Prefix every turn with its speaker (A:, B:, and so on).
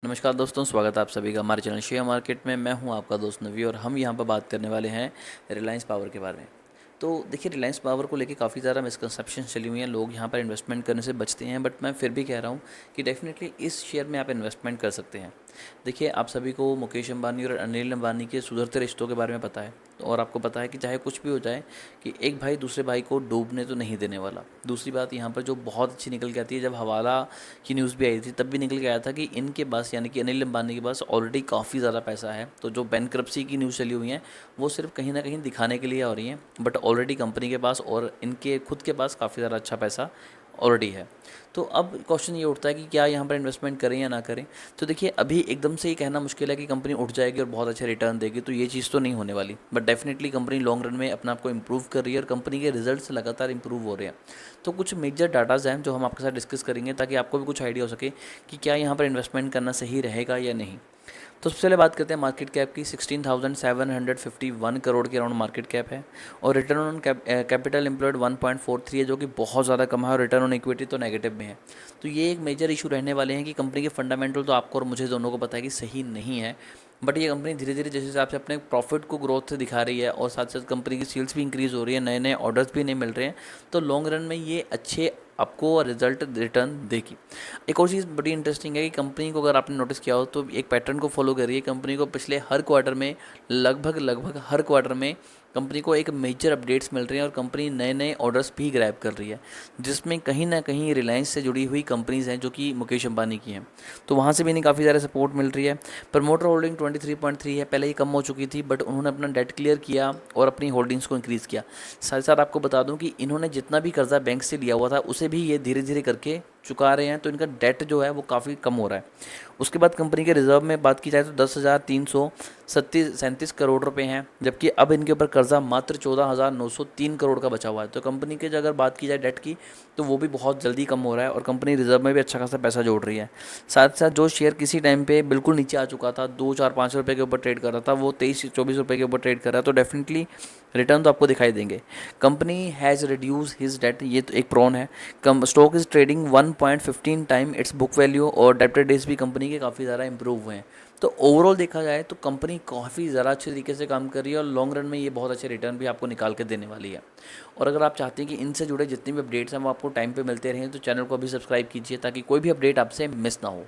A: नमस्कार दोस्तों, स्वागत है आप सभी का हमारे चैनल शेयर मार्केट में। मैं हूं आपका दोस्त नवी और हम यहां पर बात करने वाले हैं रिलायंस पावर के बारे में। तो देखिए, रिलायंस पावर को लेके काफ़ी ज़्यादा मिसकंसेप्शन चली हुई हैं। लोग यहां पर इन्वेस्टमेंट करने से बचते हैं, बट मैं फिर भी कह रहा हूं कि डेफिनेटली इस शेयर में आप इन्वेस्टमेंट कर सकते हैं। देखिए, आप सभी को मुकेश अंबानी और अनिल अंबानी के सुधरते रिश्तों के बारे में पता है, और आपको पता है कि चाहे कुछ भी हो जाए कि एक भाई दूसरे भाई को डूबने तो नहीं देने वाला। दूसरी बात यहाँ पर जो बहुत अच्छी निकल के आती है, जब हवाला की न्यूज़ भी आई थी तब भी निकल के आया था कि इनके पास यानी कि अनिल अंबानी के पास ऑलरेडी काफ़ी ज़्यादा पैसा है। तो जो बैंकरप्सी की न्यूज़ चली हुई है वो सिर्फ कहीं ना कहीं दिखाने के लिए हो रही हैं, बट ऑलरेडी कंपनी के पास और इनके खुद के पास काफ़ी ज़्यादा अच्छा पैसा ऑलरेडी है। तो अब क्वेश्चन ये उठता है कि क्या यहाँ पर इन्वेस्टमेंट करें या ना करें। तो देखिए, अभी एकदम से ये कहना मुश्किल है कि कंपनी उठ जाएगी और बहुत अच्छे रिटर्न देगी, तो ये चीज़ तो नहीं होने वाली। But definitely company long run में अपने आप को इम्प्रूव कर रही है और कंपनी के रिजल्ट्स लगातार इंप्रूव हो रहे हैं। तो कुछ मेजर डाटाज हैं जो हम आपके साथ डिस्कस करेंगे, ताकि आपको भी कुछ आइडिया हो सके कि क्या यहाँ पर इन्वेस्टमेंट करना सही रहेगा या नहीं। तो सबसे पहले बात करते हैं मार्केट कैप की। 16,751 करोड़ के अराउंड मार्केट कैप है, और रिटर्न ऑन कैपिटल एम्प्लॉयड 1.43 है, जो कि बहुत ज़्यादा कम है, और रिटर्न ऑन इक्विटी तो नेगेटिव में है। तो ये एक मेजर इशू रहने वाले हैं कि कंपनी के फंडामेंटल तो आपको और मुझे दोनों को पता है कि सही नहीं है। बट ये कंपनी धीरे धीरे जिस हिसाब से अपने प्रॉफिट को ग्रोथ से दिखा रही है, और साथ साथ कंपनी की सेल्स भी इंक्रीज़ हो रही है, नए नए ऑर्डर्स भी नहीं मिल रहे हैं, तो लॉन्ग रन में ये अच्छे आपको रिजल्ट रिटर्न देगी। एक और चीज़ बड़ी इंटरेस्टिंग है कि कंपनी को अगर आपने नोटिस किया हो तो एक पैटर्न को फॉलो कर रही है। कंपनी को पिछले हर क्वार्टर में लगभग हर क्वार्टर में कंपनी को एक मेजर अपडेट्स मिल रही हैं, और कंपनी नए नए ऑर्डर्स भी ग्रैब कर रही है, जिसमें कहीं ना कहीं रिलायंस से जुड़ी हुई कंपनीज़ हैं जो कि मुकेश अंबानी की हैं। तो वहाँ से भी इन्हें काफ़ी ज़्यादा सपोर्ट मिल रही है। प्रमोटर होल्डिंग 23.3 है, पहले ये कम हो चुकी थी, बट उन्होंने अपना डेट क्लियर किया और अपनी होल्डिंग्स को इंक्रीज़ किया। साथ साथ आपको बता दूं कि इन्होंने जितना भी कर्जा बैंक से लिया हुआ था उसे भी ये धीरे धीरे करके चुका रहे हैं, तो इनका डेट जो है वो काफ़ी कम हो रहा है। उसके बाद कंपनी के रिजर्व में बात की जाए तो 10,337 करोड़ रुपए हैं, जबकि अब इनके ऊपर कर्जा मात्र 14,903 करोड़ का बचा हुआ है। तो कंपनी की अगर बात की जाए डेट की, तो वो भी बहुत जल्दी कम हो रहा है, और कंपनी रिजर्व में भी अच्छा खासा पैसा जोड़ रही है। साथ साथ जो शेयर किसी टाइम पे बिल्कुल नीचे आ चुका था, 2 4 5 रुपये के ऊपर ट्रेड कर रहा था, वो 23 24 रुपये के ऊपर ट्रेड कर रहा है, तो डेफिनेटली रिटर्न तो आपको दिखाई देंगे। Company has reduce his debt, ये तो एक प्रॉन है। कम stock is trading 1.15 time it's book value, और डेप्टर डेज भी कंपनी के काफ़ी ज़्यादा इंप्रूव हुए हैं। तो ओवरऑल देखा जाए तो कंपनी काफ़ी ज़्यादा अच्छे तरीके से काम कर रही है, और लॉन्ग रन में ये बहुत अच्छे रिटर्न भी आपको निकाल के देने वाली है। और अगर आप चाहते हैं कि इनसे जुड़े जितने भी अपडेट्स हैं वो आपको टाइम पे मिलते रहें, तो चैनल को अभी सब्सक्राइब कीजिए, ताकि कोई भी अपडेट आपसे मिस ना हो।